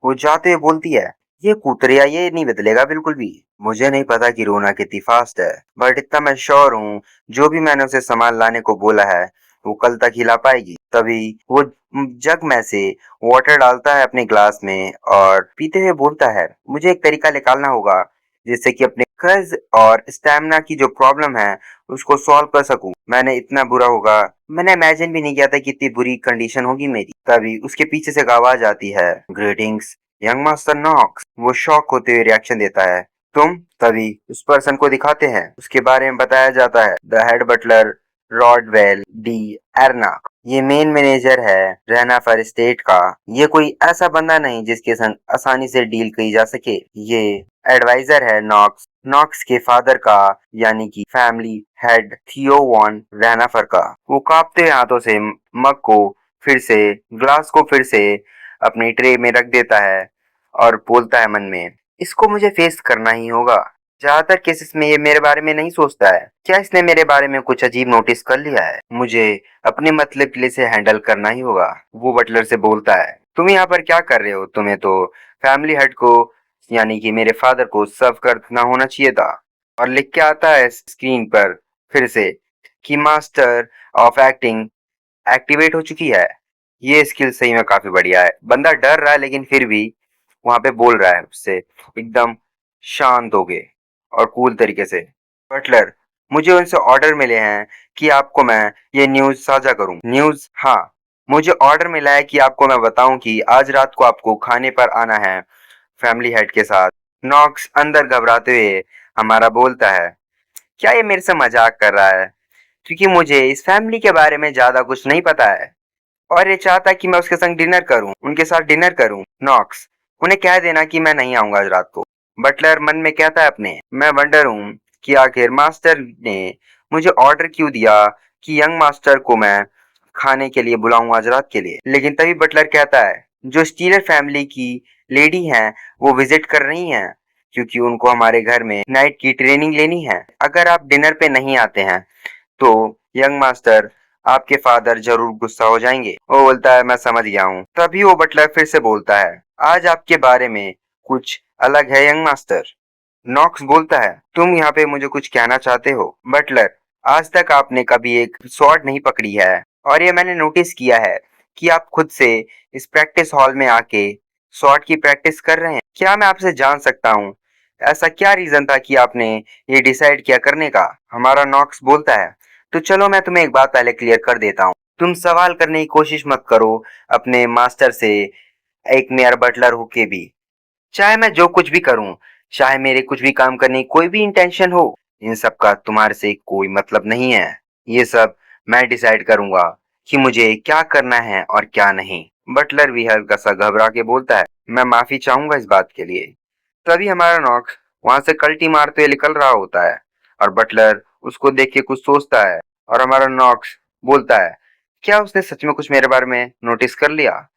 वो जाते हुए बोलती है, ये कुतरिया ये नहीं बदलेगा बिल्कुल भी। मुझे नहीं पता कि रोना कितनी फास्ट है, बट इतना मैं श्योर हूँ जो भी मैंने उसे सामान लाने को बोला है वो कल तक ही ला पाएगी। तभी वो जग में से वाटर डालता है अपने ग्लास में और पीते हुए बोलता है, मुझे एक तरीका निकालना होगा जिससे कि अपने कर्ज और स्टैमिना की जो प्रॉब्लम है उसको सॉल्व कर सकूं। मैंने इतना बुरा होगा, मैंने इमेजिन भी नहीं किया था कि इतनी बुरी कंडीशन होगी मेरी। तभी उसके पीछे से एक आवाज आती है, ग्रीटिंग्स यंग मास्टर नॉक्स। वो शॉक होते हुए रिएक्शन देता है, तुम। तभी उस पर्सन को दिखाते हैं, उसके बारे में बताया जाता है, the head butler Rodwell de Erna. ये मेन मैनेजर है रहना फर स्टेट का। ये कोई ऐसा बंदा नहीं जिसके संग आसानी से डील की जा सके। ये एडवाइजर है नॉक्स नॉक्स के फादर का, यानी कि फैमिली हेड थियो वॉन रहनाफर का। वो कांपते हाथों से मग को फिर से ग्लास को फिर से अपनी ट्रे में रख देता है और बोलता है मन में, इसको मुझे फेस करना ही होगा। ज्यादातर केसेस में ये मेरे बारे में नहीं सोचता है। क्या इसने मेरे बारे में कुछ अजीब नोटिस कर लिया है? मुझे अपने मतलब के लिए से हैंडल करना ही होगा। वो बटलर से बोलता है, तुम यहाँ पर क्या कर रहे हो? तुम्हें तो फैमिली हेड को यानी कि मेरे फादर को सर्व करना होना चाहिए था। और लिख के आता है स्क्रीन पर फिर से कि मास्टर ऑफ एक्टिंग एक्टिवेट हो चुकी है। ये स्किल सही में काफी बढ़िया है। बंदा डर रहा है लेकिन फिर भी वहां पे बोल रहा है उससे एकदम शांत हो गए और कूल तरीके से, बटलर, मुझे उनसे ऑर्डर मिले हैं कि आपको मैं ये न्यूज साझा करूं। न्यूज? हाँ, मुझे ऑर्डर मिला है कि आपको मैं बताऊं कि आज रात को आपको खाने पर आना है फैमिली हेड के साथ। नॉक्स अंदर घबराते हुए हमारा बोलता है, क्या ये मेरे से मजाक कर रहा है? क्योंकि मुझे इस फैमिली के बारे में ज्यादा कुछ नहीं पता है और ये चाहता कि मैं उसके संग डिनर करूं, उनके साथ डिनर करूं। नॉक्स, उन्हें कह देना कि मैं नहीं आऊंगा आज रात को। बटलर मन में कहता है अपने, मैं वंडर हूं कि आखिर मास्टर ने मुझे ऑर्डर क्यों दिया कि यंग मास्टर को मैं खाने के लिए बुलाऊं आज रात के लिए। लेकिन तभी बटलर कहता है, जो स्टीलर फैमिली की लेडी हैं वो विजिट कर रही हैं क्योंकि उनको हमारे घर में नाइट की ट्रेनिंग लेनी है। अगर आप डिनर पे नहीं आते हैं तो यंग मास्टर आपके फादर जरूर गुस्सा हो जाएंगे। वो बोलता है, मैं समझ गया हूँ। तभी वो बटलर फिर से बोलता है, आज आपके बारे में कुछ अलग है यंग मास्टर। नॉक्स बोलता है, तुम यहाँ पे मुझे कुछ कहना चाहते हो? बटलर, आज तक आपने कभी एक स्वॉर्ड नहीं पकड़ी है और ये मैंने नोटिस किया है कि आप खुद से इस प्रैक्टिस हॉल में आके स्वॉर्ड की प्रैक्टिस कर रहे हैं। क्या मैं आपसे जान सकता हूँ ऐसा क्या रीजन था कि आपने ये डिसाइड किया करने का? हमारा नॉक्स बोलता है, तो चलो मैं तुम्हें एक बात पहले क्लियर कर देता हूँ। तुम सवाल करने की कोशिश मत करो अपने मास्टर से एक मेयर बटलर होके भी। चाहे मैं जो कुछ भी करूं, चाहे मेरे कुछ भी काम करने की कोई भी इंटेंशन हो, इन सब का तुम्हारे से कोई मतलब नहीं है। ये सब मैं डिसाइड करूंगा कि मुझे क्या करना है और क्या नहीं। बटलर भी हल्का सा घबरा के बोलता है, मैं माफी चाहूंगा इस बात के लिए। तभी हमारा नॉक्स वहां से कल्टी मारते हुए निकल रहा होता है और बटलर उसको देख के कुछ सोचता है और हमारा नॉक्स बोलता है, क्या उसने सच में कुछ मेरे बारे में नोटिस कर लिया?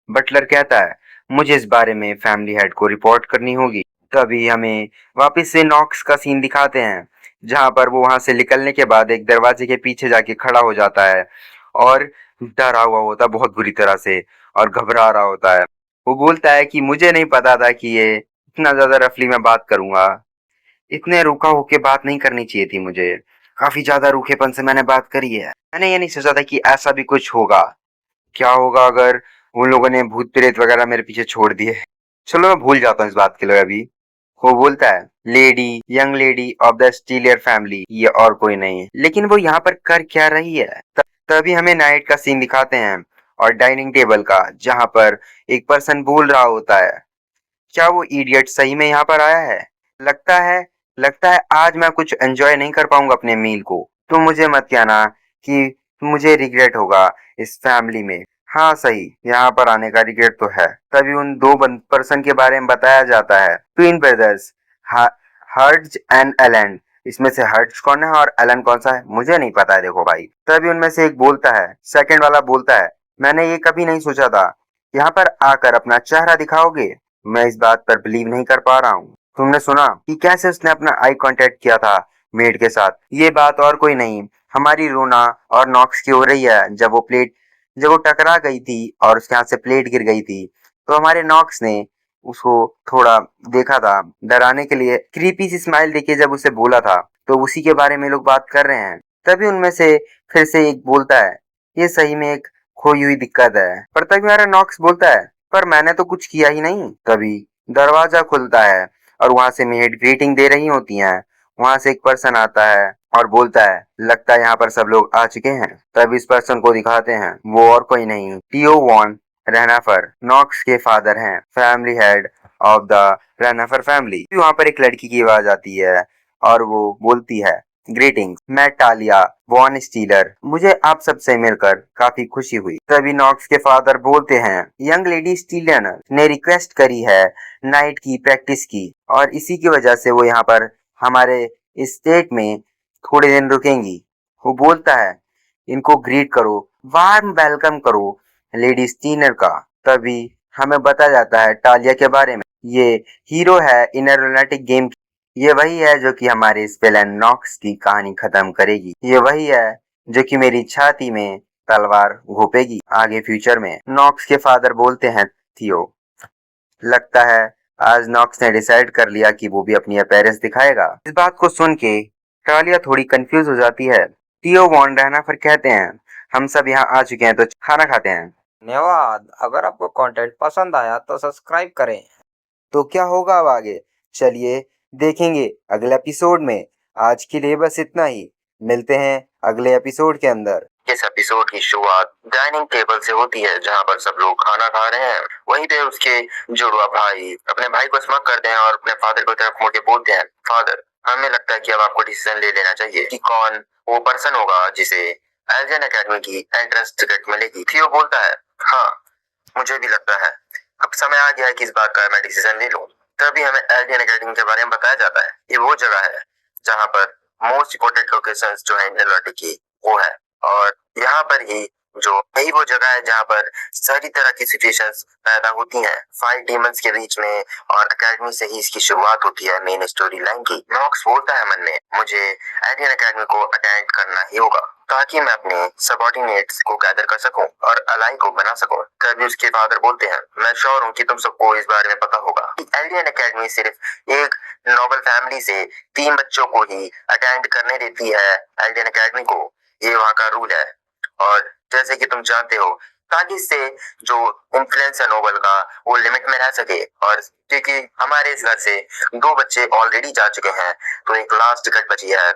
बटलर कहता है, मुझे इस बारे में फैमिली हेड को रिपोर्ट करनी होगी। तभी हमें वापस से नॉक्स का सीन दिखाते हैं जहां पर वो वहां से निकलने के बाद एक दरवाजे के पीछे जाके खड़ा हो जाता है और डरा हुआ होता है बहुत बुरी तरह से और घबरा रहा होता है। वो बोलता है कि मुझे नहीं पता था कि ये इतना ज्यादा रफली मैं बात करूंगा। इतने रूखा होके बात नहीं करनी चाहिए थी मुझे। काफी ज्यादा रूखेपन से मैंने बात करी है। मैंने ये नहीं सोचा था कि ऐसा भी कुछ होगा। क्या होगा अगर उन लोगों ने भूत प्रेत वगैरह मेरे पीछे छोड़ दिए? चलो मैं भूल जाता हूँ इस बात के लिए अभी। वो बोलता है, lady, young lady of the Stelier family, ये और कोई नहीं है। लेकिन वो यहाँ पर कर क्या रही है? तभी हमें नाइट का सीन दिखाते हैं और डाइनिंग टेबल का जहाँ पर एक पर्सन बोल रहा होता है, क्या वो इडियट सही में यहाँ पर आया है? लगता है लगता है आज मैं कुछ एंजॉय नहीं कर पाऊंगा अपने मील को। तुम मुझे मत कहना कि मुझे रिग्रेट होगा इस फैमिली में। हाँ सही, यहाँ पर आने का रिग्रेट तो है। तभी उन दो पर्सन के बारे में बताया जाता है, twin brothers, Hertz and Allen. इसमें से हर्ट्ज कौन है और एलन कौन सा है मुझे नहीं पता है, देखो भाई। तभी उनमें से एक बोलता है, सेकंड वाला बोलता है, मैंने ये कभी नहीं सोचा था। यहाँ पर आकर अपना चेहरा दिखाओगे? मैं इस बात पर बिलीव नहीं कर पा रहा हूँ। तुमने सुना कि कैसे उसने अपना आई कांटेक्ट किया था मेड के साथ? ये बात और कोई नहीं, हमारी रोना और नॉक्स की हो रही है। जब वो टकरा गई थी और उसके हाथ से प्लेट गिर गई थी तो हमारे नॉक्स ने उसको थोड़ा देखा था डराने के लिए, क्रीपी सी स्माइल देके जब उसे बोला था, तो उसी के बारे में लोग बात कर रहे हैं। तभी उनमें से फिर से एक बोलता है, ये सही में एक खोई हुई दिक्कत है। पर तभी हमारा नॉक्स बोलता है, पर मैंने तो कुछ किया ही नहीं। तभी दरवाजा खुलता है और वहां से मेड ग्रीटिंग दे रही होती हैं। वहां से एक पर्सन आता है और बोलता है, लगता है यहाँ पर सब लोग आ चुके हैं। तब इस पर्सन को दिखाते हैं, वो और कोई नहीं, टीओ वॉन रेनाफर, नॉक्स के फादर हैं, family head of the Renafer family. वहां पर एक लड़की की आवाज आती है और वो बोलती है, ग्रीटिंग्स, मैं टालिया वॉन स्टीलर, मुझे आप सबसे मिलकर काफी खुशी हुई। तभी नॉक्स के फादर बोलते हैं, यंग लेडी स्टीलर ने रिक्वेस्ट करी है नाइट की प्रैक्टिस की और इसी की वजह से वो यहाँ पर हमारे स्टेट में थोड़े दिन रुकेंगी। वो बोलता है, इनको ग्रीट करो, वार्म वेलकम करो लेडी स्टीनर का। तभी हमें बताया जाता है टालिया के बारे में। ये हीरो है इनर रोमांटिक गेम। ये वही है जो कि हमारे इस विलेन नॉक्स की कहानी खत्म करेगी। ये वही है जो कि मेरी छाती में तलवार घोपेगी आगे फ्यूचर में। नॉक्स के फादर बोलते हैं थियो, लगता है आज नॉक्स ने डिसाइड कर लिया कि वो भी अपनी अपीयरेंस दिखाएगा। इस बात को सुन के टालिया थोड़ी कंफ्यूज हो जाती है। थियो वॉन रहना फिर कहते हैं हम सब यहाँ आ चुके हैं तो खाना खाते हैं। धन्यवाद। अगर आपको कंटेंट पसंद आया तो सब्सक्राइब करें। तो क्या होगा अब आगे, चलिए देखेंगे अगले एपिसोड में। आज के लिए बस इतना ही, मिलते हैं अगले एपिसोड के अंदर। इस एपिसोड की शुरुआत डाइनिंग टेबल से होती है जहाँ पर सब लोग खाना खा रहे हैं। वहीं पे उसके जुड़वा भाई अपने भाई को स्मग करते हैं और अपने फादर को तरफ मुड़ के बोलते हैं, फादर हमें लगता है कि अब आपको डिसीजन ले लेना चाहिए कि कौन वो पर्सन होगा जिसे एल्जियन एकेडमी की एंट्रेंस टिकट मिलेगी। थियो बोलता है, हाँ मुझे भी लगता है अब समय आ गया है कि इस बात का मैं डिसीजन ले लूं। तभी हमें एल्डियन एकेडमी के बारे में बताया जाता है। ये वो जगह है जहाँ पर मोस्ट इम्पोर्टेंट लोकेशंस जो है इंडरवर्ल्ड की वो है, और यहाँ पर ही जो यही वो जगह है जहाँ पर सारी तरह की सिचुएशंस पैदा होती हैं फाइव डीमंस के बीच में, और एकेडमी से ही इसकी शुरुआत होती है मेन स्टोरी लाइन की। नॉक्स बोलता है मन में, मुझे एल्डियन एकेडमी को अटेंड करना ही होगा ताकि मैं अपने सबऑर्डिनेट्स को गैदर कर सकूं और अलाई को बना सकूं। तभी उसके फादर बोलते हैं, मैं श्योर हूं कि तुम सबको इस बारे में पता होगा कि एल्डियन एकेडमी सिर्फ एक नोबल फैमिली से 3 बच्चों को ही अटेंड करने देती है। एल्डियन एकेडमी को ये वहाँ का रूल है, और जैसे कि तुम जानते हो ताकि इससे जो इन्फ्लुएंस है नोबल का वो लिमिट में रह सके, और क्योंकि हमारे इस घर से 2 बच्चे ऑलरेडी जा चुके हैं तो एक लास्ट टिकट बची है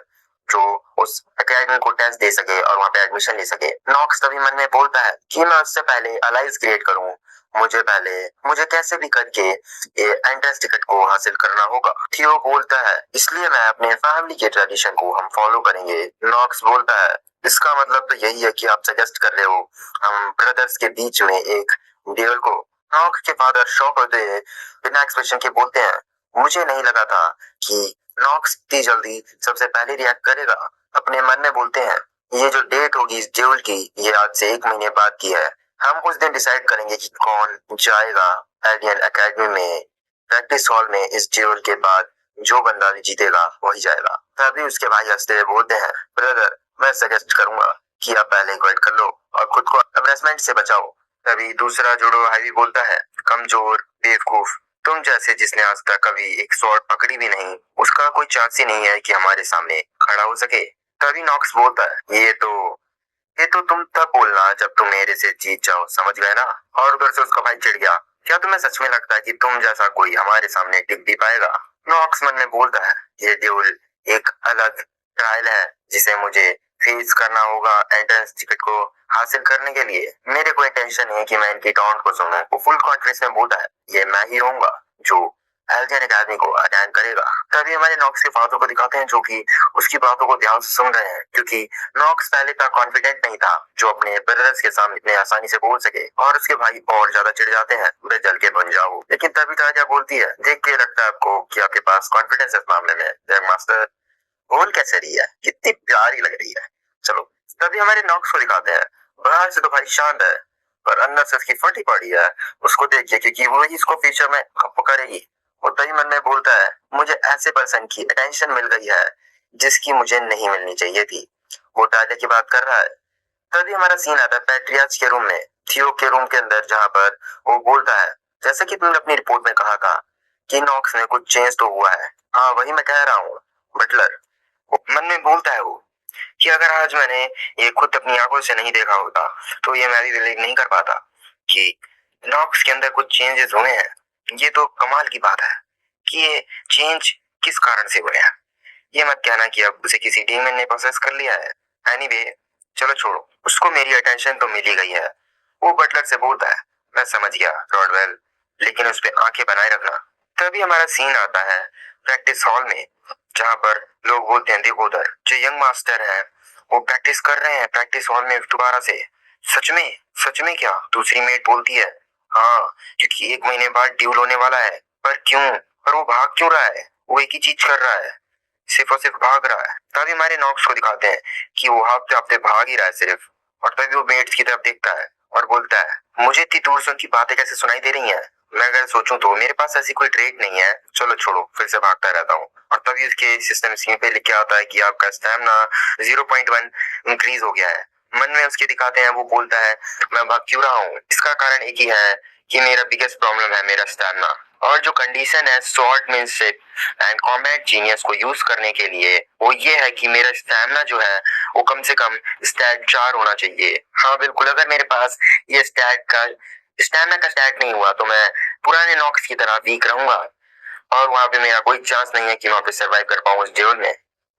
जो उस एकेडमी को टेस्ट दे सके और वहाँ पे एडमिशन ले सके। नॉक्स तभी मन में बोलता है कि मैं उससे पहले अलाइज क्रिएट करूं, मुझे कैसे भी करके ये एंट्रेंस टिकट को हासिल करना होगा। थियो बोलता है, इसलिए मैं अपने फैमिली के ट्रेडिशन को हम फॉलो करेंगे। नॉक्स बोलता है, इसका मतलब तो यही है कि आप सजेस्ट कर रहे हो हम ब्रदर्स के बीच में एक ड्यूल को। नॉक्स के फादर शॉक होते हुए बिना एक्सप्रेशन के बोलते हैं, मुझे नहीं लगा था कि नॉक्स इतनी जल्दी सबसे पहले रिएक्ट करेगा। अपने मन में बोलते हैं, ये जो डेट होगी इस ड्यूल की ये आज से 1 महीने बाद की है। हम उस दिन डिसाइड करेंगे कि कौन जाएगा एल्डियन एकेडमी में प्रैक्टिस हॉल में। इस ड्यूल के बाद जो बंदा भी जीतेगा वही जाएगा। तभी उसके भाई हंसते हुए बोलते हैं, ब्रदर मैं सजेस्ट करूंगा कि आप पहले क्विट कर लो और खुद को एम्बेरसमेंट से बचाओ। तभी दूसरा जुड़ो भाई भी बोलता है, कमजोर बेवकूफ, तुम जैसे जिसने आज तक कभी एक स्वॉर्ड पकड़ी भी नहीं, उसका कोई चांस ही नहीं है कि हमारे सामने खड़ा हो सके। तभी नॉक्स बोलता है, ये तो तुम तब बोलना जब तुम मेरे से जीत जाओ, समझ गए ना। और उधर से उसका भाई चिढ़ गया, क्या तुम्हें सच में लगता है कि तुम जैसा कोई हमारे सामने टिक भी पाएगा। नॉक्स मन में बोलता है, ये ड्यूल एक अलग ट्रायल है जिसे मुझे फेस करना होगा एंट्रेंस टिकट को हासिल करने के लिए। मेरे कोई टेंशन नहीं कि मैं इनकी टॉन्ट को सुनूं। वो फुल कॉन्फिडेंस में बोलता है, ये मैं ही होऊंगा जो एल्जियन एकेडमी को अटेंड करेगा। तभी हमारे नॉक्स के फादर को दिखाते हैं जो कि उसकी बातों को ध्यान से सुन रहे हैं, क्योंकि नॉक्स पहले इतना कॉन्फिडेंट नहीं था जो अपने ब्रदर्स के सामने इतने आसानी से बोल सके, और उसके भाई और ज्यादा चिढ़ जाते हैं, वे जल के बन जाओ। लेकिन तभी ताजा बोलती है, देख के लगता है आपको कि आपके पास कॉन्फिडेंस इस मामले में। जैक मास्टर बोल कैसे रही है, कितनी प्यारी लग रही है। चलो तभी हमारे नॉक्स को दिखाते हैं, बाहर से तो भाई शांत है पर अंदर से उसकी फटी पड़ी है। उसको देखिए क्योंकि वो ही इसको फ्यूचर में करेगी। वो तभी मन में बोलता है, मुझे ऐसे पर्सन की अटेंशन मिल गई है जिसकी मुझे नहीं मिलनी चाहिए थी। वो टालिया की बात कर रहा है। तभी हमारा सीन आता है पैट्रियाच के रूम में, थियो के रूम के अंदर, जहाँ पर वो बोलता है, जैसे कि तुमने अपनी रिपोर्ट में कहा था कि नॉक्स में कुछ चेंज तो हुआ है। हाँ वही मैं कह रहा हूँ बटलर। मन में बोलता है वो कि अगर आज मैंने ये खुद अपनी आंखों से नहीं देखा होता तो ये मैं भी बिलीव नहीं कर पाता कि नॉक्स के अंदर कुछ चेंजेस हुए हैं। ये तो कमाल की बात है कि ये चेंज किस कारण से हुए हैं। ये मत कहना कि अब उसे किसी डीमन ने प्रोसेस कर लिया है। एनीवे चलो छोड़ो, उसको मेरी अटेंशन तो मिल ही गई है। वो बटलर से बोलता है, मैं समझ गया रॉडवेल, लेकिन उस पर आंखें बनाए रखना। तभी हमारा सीन आता है प्रैक्टिस हॉल में, जहाँ पर लोग बोलते हैं, देखो उधर जो यंग मास्टर है वो प्रैक्टिस कर रहे हैं प्रैक्टिस हॉल में दोबारा से। सच में? सच में क्या? दूसरी मेट बोलती है, हाँ क्योंकि 1 महीने बाद ड्यूल होने वाला है। पर क्यों? पर वो भाग क्यों रहा है? वो एक ही चीज कर रहा है, सिर्फ और सिर्फ भाग रहा है। तभी हमारे नॉक्स को दिखाते हैं कि वो हाथ पे भाग ही रहा है सिर्फ, और तभी वो मेट्स की तरफ देखता है और बोलता है, मुझे इतनी दूर से उनकी बातें कैसे सुनाई दे रही हैं? मैं अगर सोचूं तो मेरे पास ऐसी कोई ट्रेड नहीं है। चलो छोड़ो, फिर से भागता रहता हूँ। और तभी उसके सिस्टम स्क्रीन पे लिख के आता है कि आपका स्टैमिना 0.1 इंक्रीज हो गया है। मन में उसके दिखाते हैं, वो बोलता है, मैं भाग क्यों रहा हूँ? इसका कारण एक ही है कि मेरा बिगेस्ट प्रॉब्लम है मेरा स्टैमिना। और जो कंडीशन है स्वॉर्डमैनशिप एंड कॉम्बैट जीनियस को यूज करने के लिए, वो ये है कि मेरा स्टैमिना जो है वो कम से कम स्टैट 4 होना चाहिए। हाँ बिल्कुल, अगर मेरे पास ये स्टैमिना का स्टैट नहीं हुआ तो मैं पुराने नॉक्स की तरह वीक रहूंगा और वहां पे मेरा कोई चांस नहीं है कि वहां पे सरवाइव कर पाऊं उस ड्यूल में।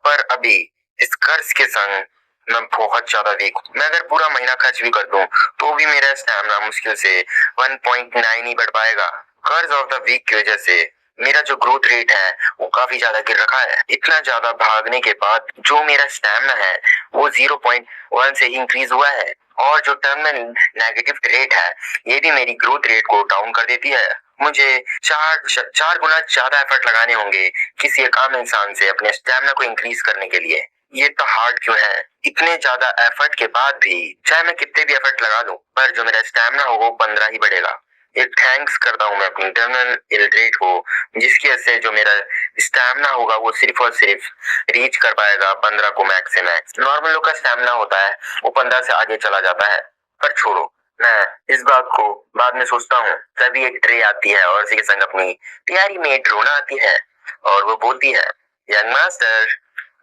पर अभी इस कर्ज के संग मैं बहुत ज्यादा वीक हूँ। मैं अगर पूरा महीना खर्च भी कर दूं तो भी मेरा स्टैमिना मुश्किल से 1.9 ही बढ़ पाएगा। कर्ज ऑफ द वीक की वजह से मेरा जो ग्रोथ रेट है वो काफी ज्यादा गिर रखा है। इतना ज्यादा भागने के बाद जो मेरा स्टैमिना है वो 0.1 से ही इंक्रीज हुआ है। और जो टर्मिनल नेगेटिव रेट है ये भी मेरी ग्रोथ रेट को डाउन कर देती है। मुझे चार गुना ज्यादा एफर्ट लगाने होंगे किसी एक आम इंसान से अपने स्टैमिना को इंक्रीज करने के लिए। ये तो हार्ड क्यों है? इतने ज्यादा एफर्ट के बाद भी चाहे मैं कितने भी एफर्ट लगा दूं, पर जो मेरा स्टैमिना होगा वो 15 ही बढ़ेगा। एक थैंक्स करता हूँ मैं अपनी टर्मिनल इलरेट को, जिसकी वजह से जो मेरा स्टैमिना होगा वो सिर्फ और सिर्फ रीच कर पाएगा 15 को मैक्स से मैक्स। नॉर्मल लोग का स्टैमिना होता है वो 15 से आगे चला जाता है। पर छोड़ो, मैं इस बात को बाद में सोचता हूँ। तभी एक ट्रे आती है और उसी के संग अपनी प्यारी मेट रोना आती है और वो बोलती है, यंग मास्टर,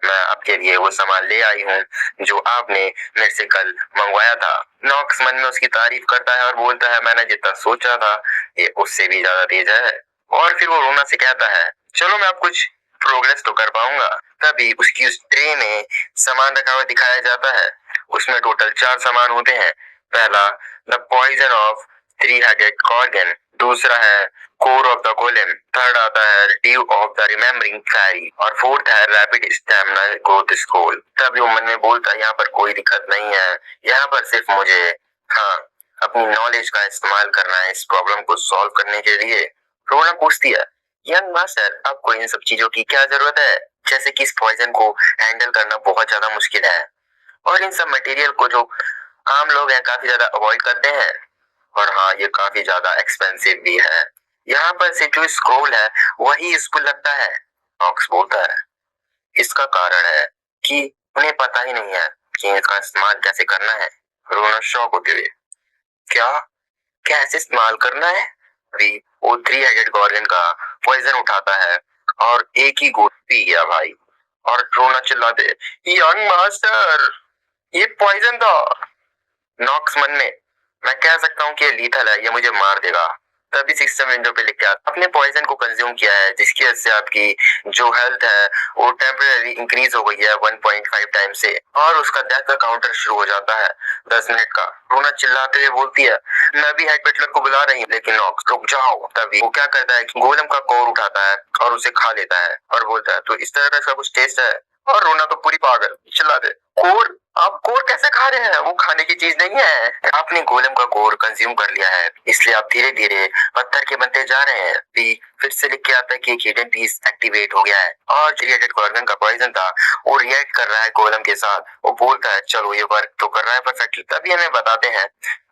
मैं आपके लिए वो सामान ले आई हूँ जो आपने मेरे से कल मंगवाया था। नॉक्स मन में उसकी तारीफ करता है और बोलता है, मैंने जितना सोचा था ये उससे भी ज्यादा तेज है। और फिर वो रोना से कहता है, चलो मैं अब कुछ प्रोग्रेस तो कर पाऊंगा। तभी उसकी उस ट्रे में सामान रखा हुआ दिखाया जाता है। उसमें टोटल 4 सामान होते हैं। पहला, द पॉइजन ऑफ 3 हेडेड कॉर्गन। दूसरा है core of the golem. Third आता है due of the remembering ferry. और फोर्थ है रैपिड स्टैमिना ग्रोथ स्कोल। तभी वो मन में बोलता है, यहाँ पर कोई दिक्कत नहीं है, यहाँ पर सिर्फ मुझे, हाँ, अपनी नॉलेज का इस्तेमाल करना है इस प्रॉब्लम को सॉल्व करने के लिए। रोना पूछती है, यंग मास्टर, आपको इन सब चीजों की क्या जरूरत है? जैसे कि इस पॉइजन को हैंडल करना बहुत ज्यादा मुश्किल है और इन सब मटेरियल को जो आम लोग हैं काफी ज्यादा अवॉइड करते हैं। और हाँ, ये काफी ज्यादा एक्सपेंसिव भी है। यहाँ पर से जो स्क्रोल है वही इसको लगता है। नॉक्स बोलता है, इसका कारण है कि उन्हें पता ही नहीं है कि इसका इस्तेमाल कैसे करना है। रोना शॉक होते हुए, क्या, कैसे इस्तेमाल करना है? अभी वो 3 हेडेड गॉर्गन का पॉइजन उठाता है और एक ही घूंट पी गया भाई। और रोना चिल्लाते, यंग मास्टर, ये पॉइजन था। नॉक्स मन में, मैं कह सकता हूँ कि ये लीथल है, ये मुझे मार देगा। तभी सिस्टम विंडो पे लिख के आता, आपने पॉइजन को कंज्यूम किया है जिसकी वजह से आपकी जो हेल्थ है वो टेम्परेरी इंक्रीज हो गई है 1.5 टाइम से। और उसका डेथ का काउंटर शुरू हो जाता है 10 मिनट का। रोना चिल्लाते हुए बोलती है, मैं भी हेड बटलर को बुला रही हूँ, लेकिन नॉक्स रुक जाओ। तभी वो क्या करता है कि गोलम का कोर उठाता है और उसे खा लेता है और बोलता है, तो इस तरह का इसका कुछ टेस्ट है? और रोना तो पूरी पागल, चिल्ला दे, कोर? आप कोर कैसे खा रहे हैं? वो खाने की चीज नहीं है। आपने गोलम का कोर कंज्यूम कर लिया है, इसलिए आप धीरे धीरे पत्थर के बनते जा रहे हैं। फिर से लिख के आता है कि एक हिडन पीस एक्टिवेट हो गया है और क्रिएटेड गॉर्गन का पॉइजन था वो रिएक्ट कर रहा है गोलम के साथ। वो बोलता है, चलो ये वर्क तो कर रहा है परफेक्टली। तभी हमें बताते हैं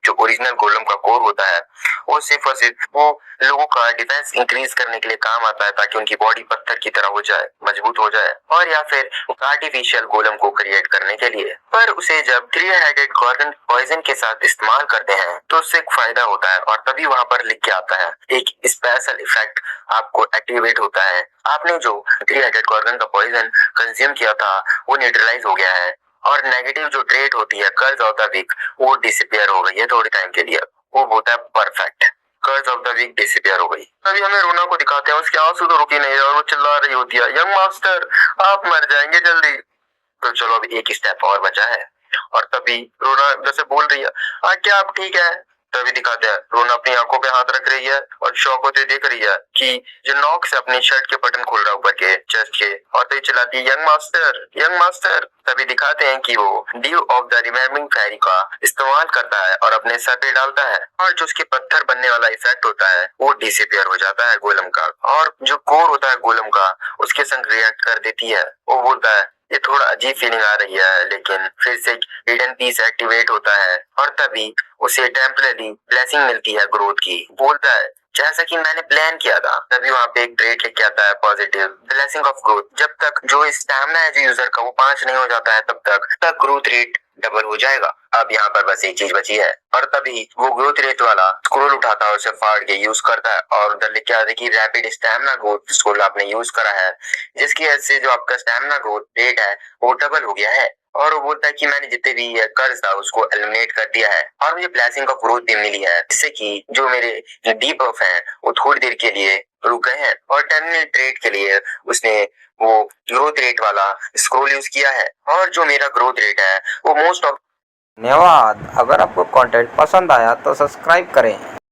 जो ओरिजिनल गोलम का कोर होता है वो सिर्फ और सिर्फ वो लोगों का डिफेंस इंक्रीज करने के लिए काम आता है, ताकि उनकी बॉडी पत्थर की तरह हो जाए, मजबूत हो जाए, और या फिर आर्टिफिशियल गोलम को क्रिएट करने के लिए। पर उसे जब 3 हेडेड गॉर्गन पॉइजन के साथ इस्तेमाल करते हैं तो उससे एक फायदा होता है। और तभी वहां पर लिख के आता है, एक स्पेशल इफेक्ट आपको एक्टिवेट होता है। आपने जो 3 हेडेड गॉर्गन का पॉइजन कंज्यूम किया था वो न्यूट्रलाइज हो गया है और नेगेटिव जो ट्रेट होती है कर्ज ऑफ द वीक वो डिसअपियर हो गई है थोड़ी टाइम के लिए। वो होता है परफेक्ट। कर्ज ऑफ द वीक डिसअपियर हो गई। तभी हमें रोना को दिखाते हैं, उसके आंसू तो रुकी नहीं और वो चिल्ला रही होती है, यंग मास्टर, आप मर जाएंगे जल्दी। तो चलो अभी एक स्टेप और बचा है। और तभी रोना जैसे बोल रही है, हाँ क्या आप ठीक है? तभी दिखाते हैं रोना अपनी आंखों पे हाथ रख रही है और शौक होते देख रही है कि जो नॉक से अपनी शर्ट के बटन खोल रहा है ऊपर के चेस्ट के। और तभी चिल्लाती है, यंग मास्टर, यंग मास्टर। तभी दिखाते हैं कि वो due of the remembering ferry का इस्तेमाल करता है और अपने सर पे डालता है और जो उसके पत्थर बनने वाला इफेक्ट होता है वो डिसअपियर हो जाता है गोलम का। और जो कोर होता है गोलम का उसके संग रिएक्ट कर देती है। वो बोलता है, ये थोड़ा अजीब फीलिंग आ रही है, लेकिन फिर से हिडन पीस एक्टिवेट होता है और तभी उसे टेम्पररी ब्लेसिंग मिलती है ग्रोथ की। बोलता है जैसा कि मैंने प्लान किया था। तभी वहाँ पे एक ट्रेट लिख के आता है पॉजिटिव ब्लेसिंग ऑफ ग्रोथ। जब तक जो स्टैमिना है जो यूजर का वो 5 नहीं हो जाता है तब तक ग्रोथ रेट डबल हो जाएगा। अब यहाँ पर बस एक चीज बची है और तभी वो ग्रोथ रेट वाला स्क्रोल उठाता है, उसे फाड़ के यूज करता है और उधर लिख के आता है कि रैपिड स्टैमिना ग्रोथ स्क्रोल आपने यूज करा है, जिसकी वजह से जो आपका स्टैमिना ग्रोथ रेट है वो डबल हो गया है। और वो बोलता है कि मैंने जितने भी कर्ज था उसको एलिमिनेट कर दिया है और मुझे ब्लेसिंग ऑफ ग्रोथ भी मिली है, जिससे कि जो मेरे डीप बफ हैं वो थोड़ी देर के लिए रुक गए हैं। और टर्मिनल ट्रेड के लिए उसने वो ग्रोथ रेट वाला स्क्रोल यूज किया है और जो मेरा ग्रोथ रेट है वो मोस्ट ऑफ। धन्यवाद। अगर आपको कंटेंट पसंद आया तो सब्सक्राइब करें।